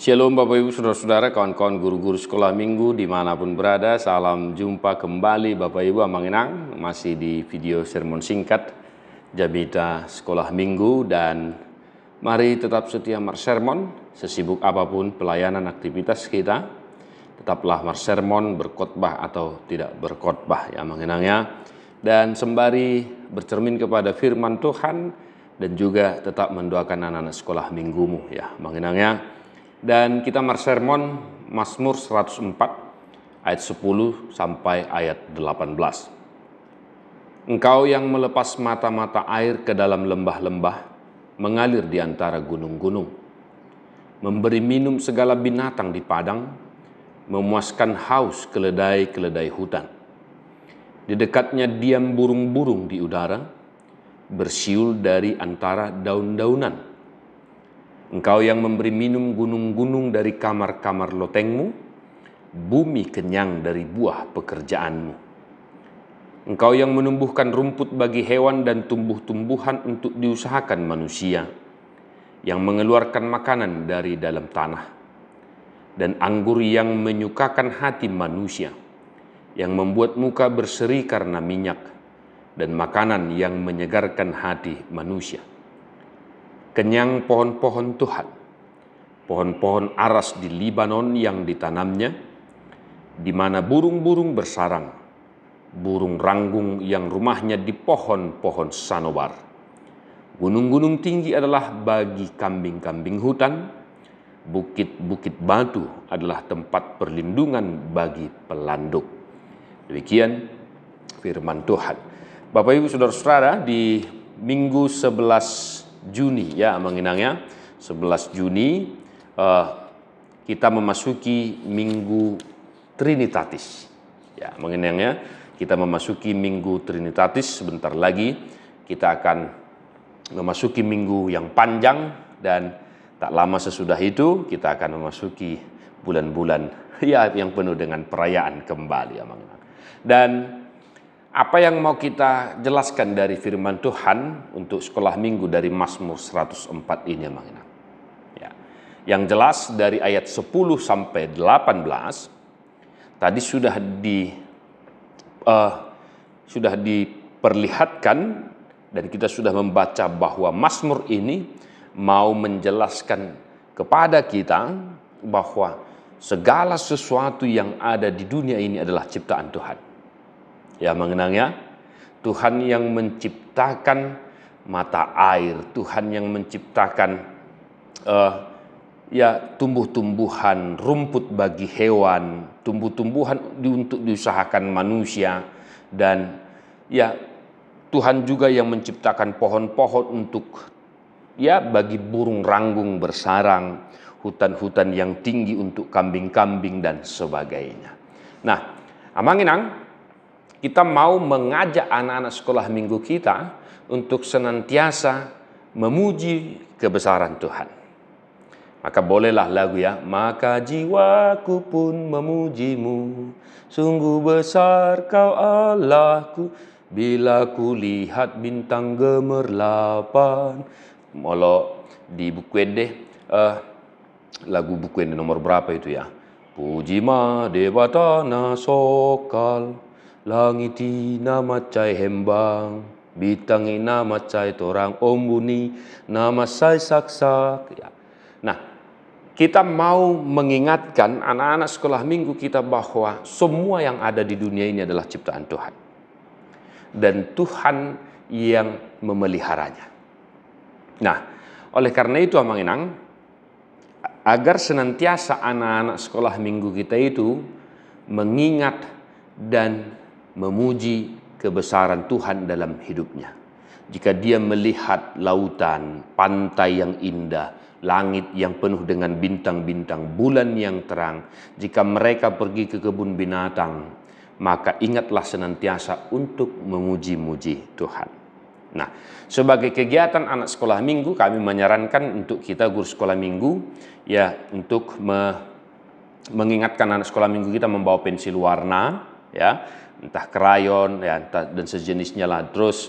Shalom Bapak Ibu Saudara-saudara, kawan-kawan guru-guru sekolah minggu dimanapun berada. Salam jumpa kembali Bapak Ibu Amanginang. Masih di video sermon singkat Jamita Sekolah Minggu. Dan mari tetap setia sermon. Sesibuk apapun pelayanan aktivitas kita, tetaplah sermon, berkhotbah atau tidak berkhotbah ya Amanginangnya. Dan sembari bercermin kepada firman Tuhan dan juga tetap mendoakan anak-anak sekolah minggumu ya Amanginangnya. Dan kita sermon Mazmur 104 ayat 10 sampai ayat 18. Engkau yang melepas mata-mata air ke dalam lembah-lembah, mengalir di antara gunung-gunung, memberi minum segala binatang di padang, memuaskan haus keledai-keledai hutan. Di dekatnya diam burung-burung di udara, bersiul dari antara daun-daunan. Engkau yang memberi minum gunung-gunung dari kamar-kamar lotengmu, bumi kenyang dari buah pekerjaanmu. Engkau yang menumbuhkan rumput bagi hewan dan tumbuh-tumbuhan untuk diusahakan manusia, yang mengeluarkan makanan dari dalam tanah, dan anggur yang menyukakan hati manusia, yang membuat muka berseri karena minyak, dan makanan yang menyegarkan hati manusia. Kenyang pohon-pohon Tuhan, pohon-pohon aras di Libanon yang ditanamnya, di mana burung-burung bersarang, burung ranggung yang rumahnya di pohon-pohon sanobar. Gunung-gunung tinggi adalah bagi kambing-kambing hutan, bukit-bukit batu adalah tempat perlindungan bagi pelanduk. Demikian firman Tuhan. Bapak Ibu Saudara-saudara, di Minggu 11 Juni ya Amanginangnya, 11 Juni kita memasuki Minggu Trinitatis. Ya Amanginangnya, kita memasuki Minggu Trinitatis. Sebentar lagi kita akan memasuki minggu yang panjang, dan tak lama sesudah itu kita akan memasuki bulan-bulan ya yang penuh dengan perayaan kembali Amanginang. Dan apa yang mau kita jelaskan dari firman Tuhan untuk sekolah minggu dari Mazmur 104 ini Amanginang? Ya. Yang jelas dari ayat 10 sampai 18 tadi sudah diperlihatkan, dan kita sudah membaca bahwa Mazmur ini mau menjelaskan kepada kita bahwa segala sesuatu yang ada di dunia ini adalah ciptaan Tuhan. Ya mengenangnya, Tuhan yang menciptakan mata air, Tuhan yang menciptakan tumbuh-tumbuhan, rumput bagi hewan, tumbuh-tumbuhan untuk diusahakan manusia, dan ya Tuhan juga yang menciptakan pohon-pohon untuk bagi burung ranggung bersarang, hutan-hutan yang tinggi untuk kambing-kambing dan sebagainya. Nah, Amanginang, kita mau mengajak anak-anak sekolah minggu kita untuk senantiasa memuji kebesaran Tuhan. Maka bolehlah lagu ya, maka jiwaku pun memujimu, sungguh besar kau Allahku, bila ku lihat bintang gemerlapan. Molo di Bukwende, lagu Bukwende nomor berapa itu ya? Puji ma debatana sokal, langitina macai hembang, bitangina macai torang ombuni, nama sai saksak. Ya. Nah, kita mau mengingatkan anak-anak sekolah minggu kita bahwa semua yang ada di dunia ini adalah ciptaan Tuhan. Dan Tuhan yang memeliharanya. Nah, oleh karena itu Amanginang, agar senantiasa anak-anak sekolah minggu kita itu mengingat dan memuji kebesaran Tuhan dalam hidupnya. Jika dia melihat lautan, pantai yang indah, langit yang penuh dengan bintang-bintang, bulan yang terang, jika mereka pergi ke kebun binatang, maka ingatlah senantiasa untuk memuji-muji Tuhan. Nah, sebagai kegiatan anak sekolah minggu, kami menyarankan untuk kita guru sekolah minggu ya untuk mengingatkan anak sekolah minggu kita membawa pensil warna ya, entah krayon ya, dan sejenisnya lah. Terus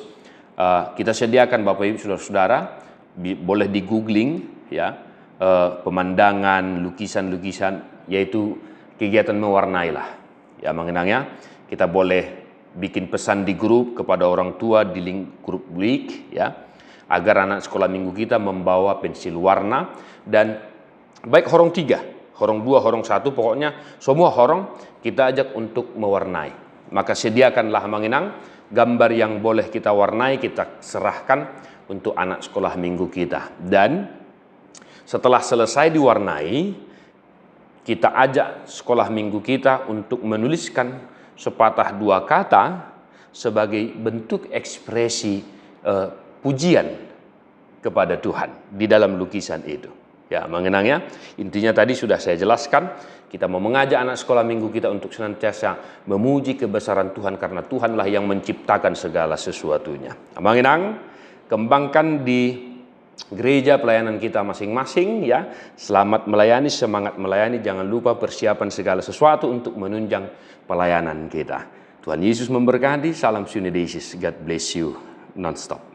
kita sediakan Bapak Ibu Saudara-saudara, boleh di googling ya, pemandangan, lukisan-lukisan, yaitu kegiatan mewarnai lah. Ya, mengenangnya kita boleh bikin pesan di grup kepada orang tua di grup week, ya, agar anak sekolah minggu kita membawa pensil warna, dan baik horong 3, horong 2, horong 1, pokoknya semua horong kita ajak untuk mewarnai. Maka sediakanlah mengenang gambar yang boleh kita warnai, kita serahkan untuk anak sekolah minggu kita. Dan setelah selesai diwarnai, kita ajak sekolah minggu kita untuk menuliskan sepatah dua kata sebagai bentuk ekspresi pujian kepada Tuhan di dalam lukisan itu. Ya, mengenangnya intinya tadi sudah saya jelaskan, kita mau mengajak anak sekolah minggu kita untuk senantiasa memuji kebesaran Tuhan karena Tuhanlah yang menciptakan segala sesuatunya. Mengenang, kembangkan di gereja pelayanan kita masing-masing, ya. Selamat melayani, semangat melayani, jangan lupa persiapan segala sesuatu untuk menunjang pelayanan kita. Tuhan Yesus memberkati, salam Sunday, God bless you non-stop.